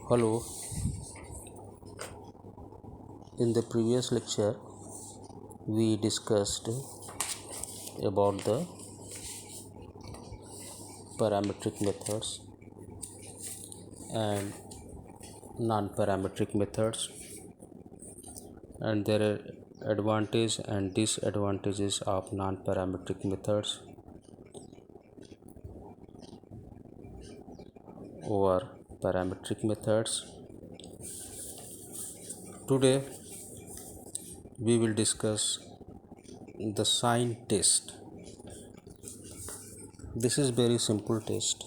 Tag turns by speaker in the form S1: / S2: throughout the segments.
S1: Hello, in the previous lecture we discussed about the parametric methods and non-parametric methods and their advantages and disadvantages of non-parametric methods over parametric methods. Today we will discuss the sign test. This is very simple test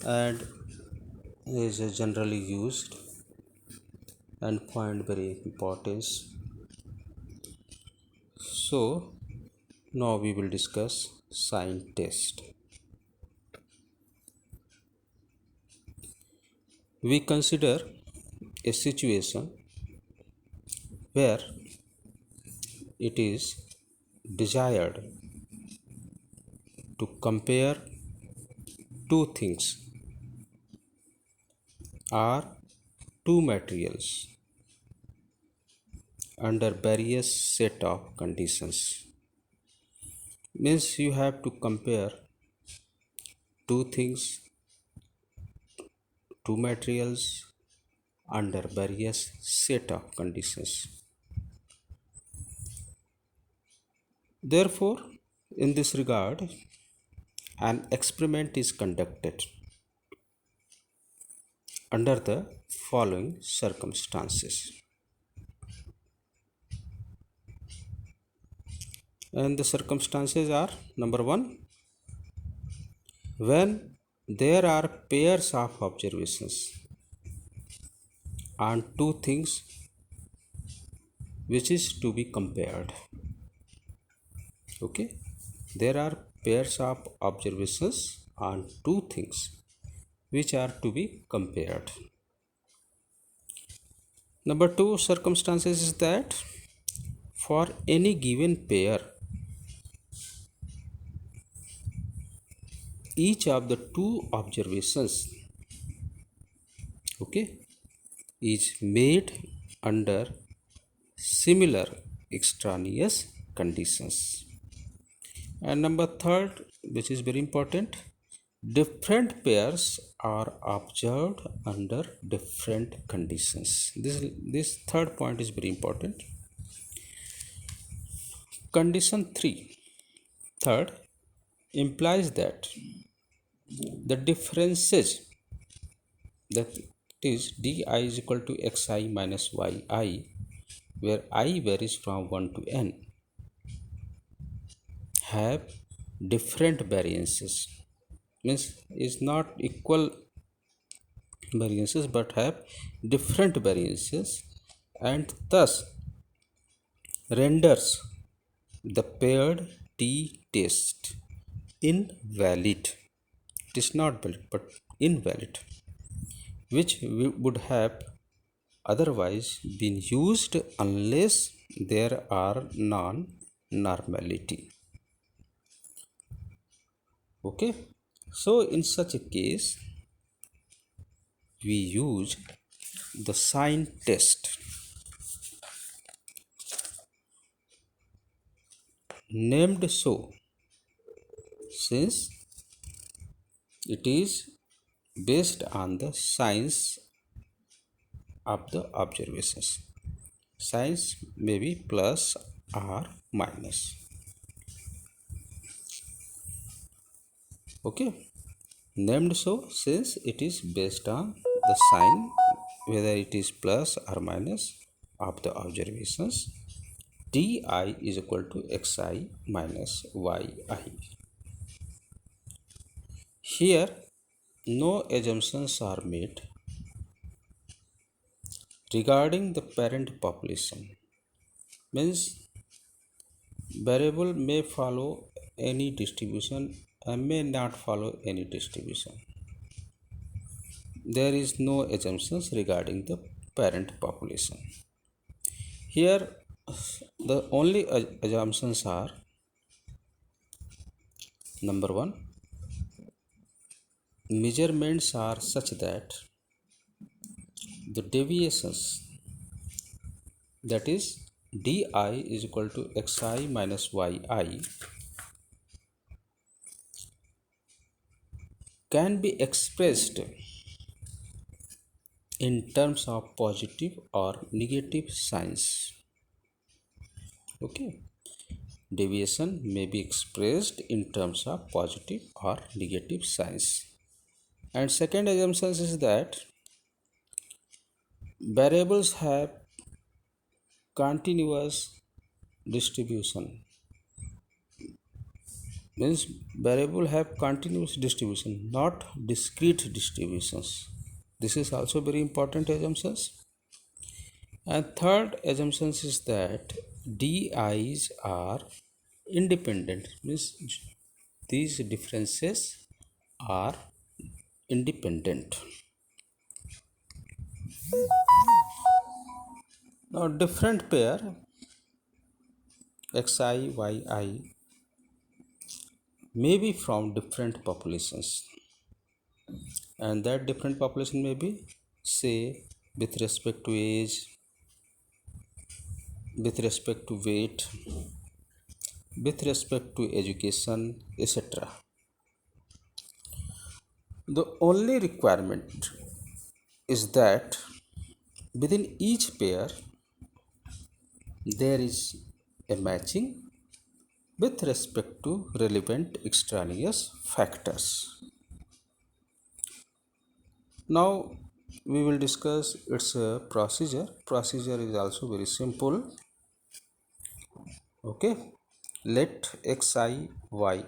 S1: and is generally used and find very importance. So now we will discuss sign test. We consider a situation where it is desired to compare two things or two materials under various set of conditions. Means you have to compare two things, two materials under various set of conditions. Therefore, in this regard, an experiment is conducted under the following circumstances. And the circumstances are: number one, when there are pairs of observations on two things which is to be compared. Okay, there are pairs of observations on two things which are to be compared. Number two circumstances is that for any given pair, each of the two observations, okay, is made under similar extraneous conditions. And number third, which is very important, different pairs are observed under different conditions. This third point is very important. Condition 3, third, implies that the differences, that is di is equal to xi minus yi, where I varies from 1 to n, have different variances. Means is not equal variances but have different variances, and thus renders the paired t test invalid. It is not valid but invalid, which would have otherwise been used unless there are non-normality. Okay, so in such a case we use the sign test, named so since it is based on the signs of the observations. Signs may be plus or minus. Okay, named so since it is based on the sign, whether it is plus or minus of the observations. Di is equal to xi minus yi. Here no assumptions are made regarding the parent population. Means variable may follow any distribution and may not follow any distribution. There is no assumptions regarding the parent population. Here the only assumptions are: number one, measurements are such that the deviations, that is di is equal to xi minus yi, can be expressed in terms of positive or negative signs. Okay, deviation may be expressed in terms of positive or negative signs. And second assumption is that variables have continuous distribution, means variable have continuous distribution, not discrete distributions. This is also very important assumptions. And third assumption is that di's are independent, means these differences are independent. Now different pair xi yi may be from different populations, and that different population may be, say, with respect to age, with respect to weight, with respect to education, etc. The only requirement is that within each pair there is a matching with respect to relevant extraneous factors. Now we will discuss its procedure. Procedure is also very simple. Okay, let xi yi,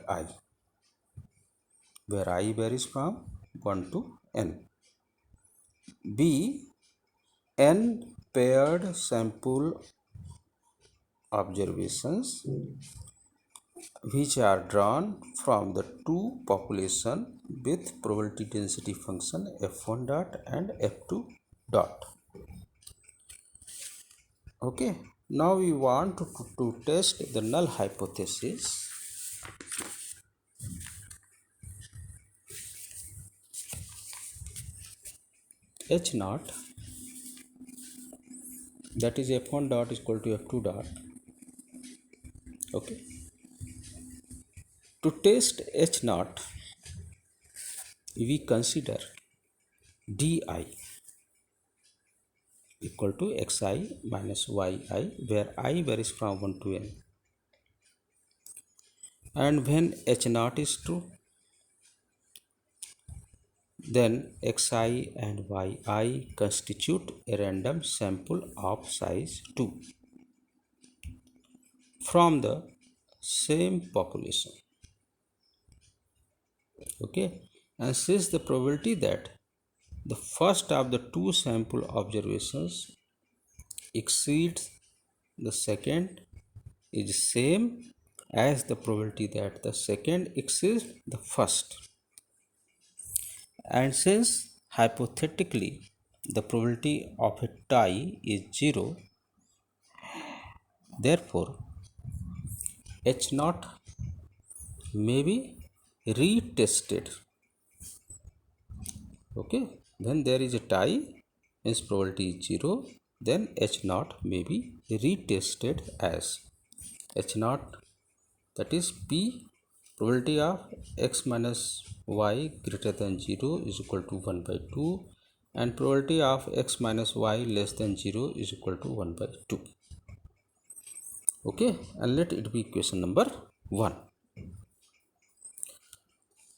S1: where I varies from 1 to n, be n paired sample observations which are drawn from the two population with probability density function f1 dot and f2 dot. Okay, now we want to test the null hypothesis. H naught, that is f1 dot is equal to f2 dot. Okay, to test H naught we consider di equal to xi minus yi, where I varies from 1 to n, and when H naught is true, then xi and yi constitute a random sample of size 2 from the same population. Okay, and since the probability that the first of the two sample observations exceeds the second is same as the probability that the second exceeds the first, and since hypothetically the probability of a tie is 0, therefore H naught may be retested. Okay, when there is a tie, means probability is 0, then H naught may be retested as H naught, that is P, probability of x minus y greater than 0 is equal to 1 by 2, and probability of x minus y less than 0 is equal to 1 by 2. Okay, and let it be equation number 1.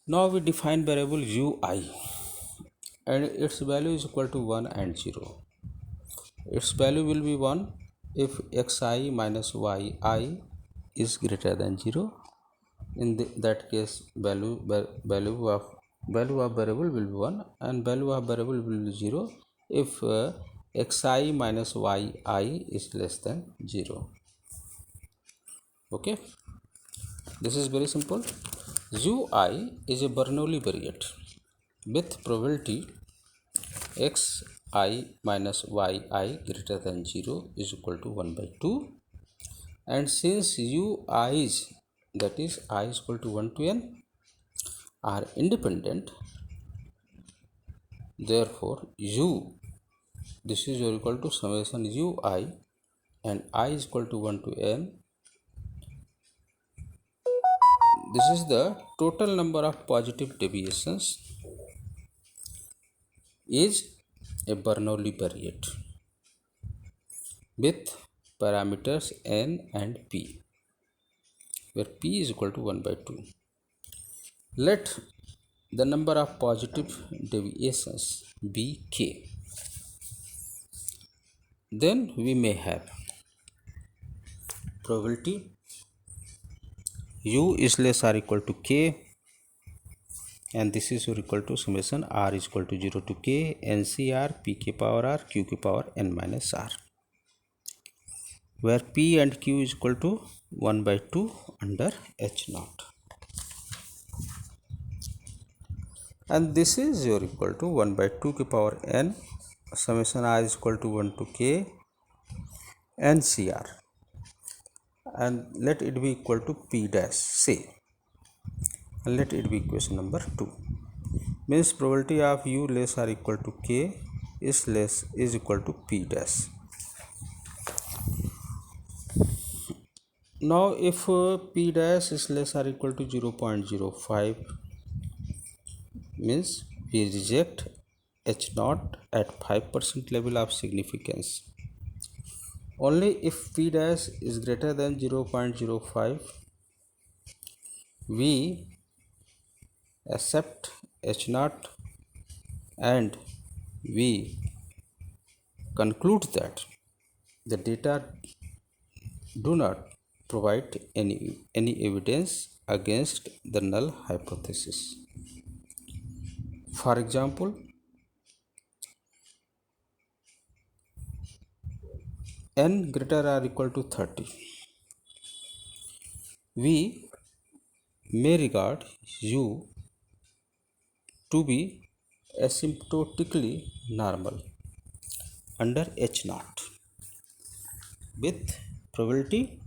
S1: Now we define variable ui, and its value is equal to 1 and 0. Its value will be 1 if xi minus yi is greater than 0. In that case, value of variable will be 1, and value of variable will be 0 if xi minus yi is less than 0. Okay, this is very simple. Ui is a Bernoulli variate with probability xi minus yi greater than 0 is equal to 1 by 2, and since ui's, that is I is equal to 1 to n, are independent, Therefore u, this is equal to summation ui, and I is equal to 1 to n. This is the total number of positive deviations is a Bernoulli variate with parameters n and p, where p is equal to 1 by 2. Let the number of positive deviations be k. Then we may have probability u is less or equal to k, and this is equal to summation r is equal to 0 to k ncr p k power r q k power n minus r, where p and q is equal to 1 by 2 under h naught, and this is equal to 1 by 2 k power n summation r is equal to 1 to k ncr, and let it be equal to p dash, say, and let it be equation number 2. Means probability of u less or equal to k is equal to p dash. Now if p dash is less or equal to 0.05, means we reject h naught at 5% level of significance. Only if p dash is greater than 0.05, we accept h naught, and we conclude that the data do not provide any evidence against the null hypothesis. For example, n greater or equal to 30, we may regard u to be asymptotically normal under h naught with probability,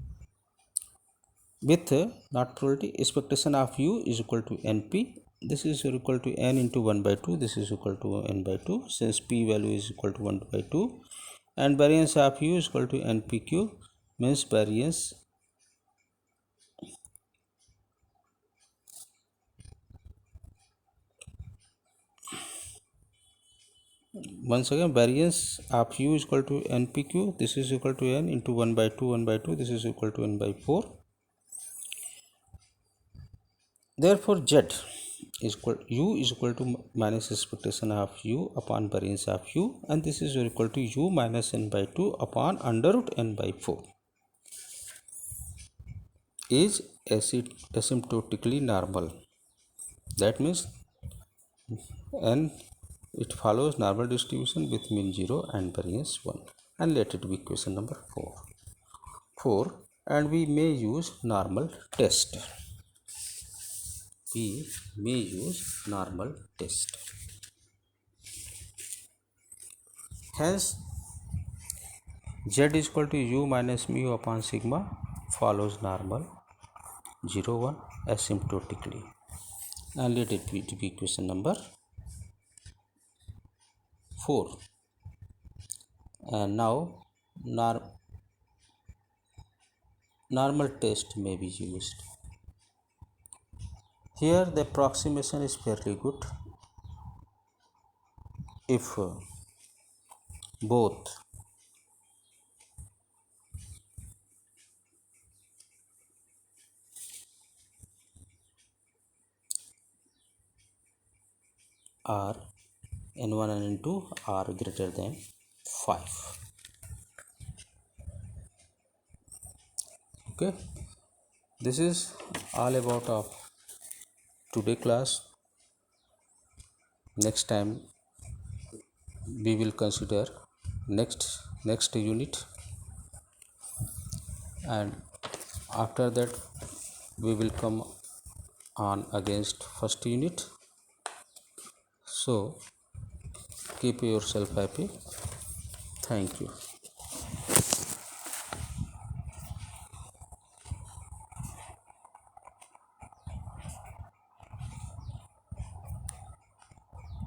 S1: with not probability, expectation of u is equal to np. This is equal to n into 1 by 2, this is equal to n by 2, since p value is equal to 1 by 2, and variance of u is equal to npq, means variance once again variance of u is equal to npq, this is equal to n into 1 by 2, 1 by 2, this is equal to n by 4. Therefore z is equal u is equal to minus expectation of u upon variance of u, and this is equal to u minus n by 2 upon under root n by 4 is asymptotically normal. That means n, it follows normal distribution with mean 0 and variance 1, and let it be equation number 4. And we may use normal test. We may use normal test. Hence z is equal to u minus mu upon sigma follows normal 0 1 asymptotically, and let it be equation number 4. And now normal test may be used. Here the approximation is fairly good if both are n1 and n2 are greater than 5. Okay, this is all about of today class. Next time we will consider next unit, and after that we will come on against first unit. So keep yourself happy. Thank you.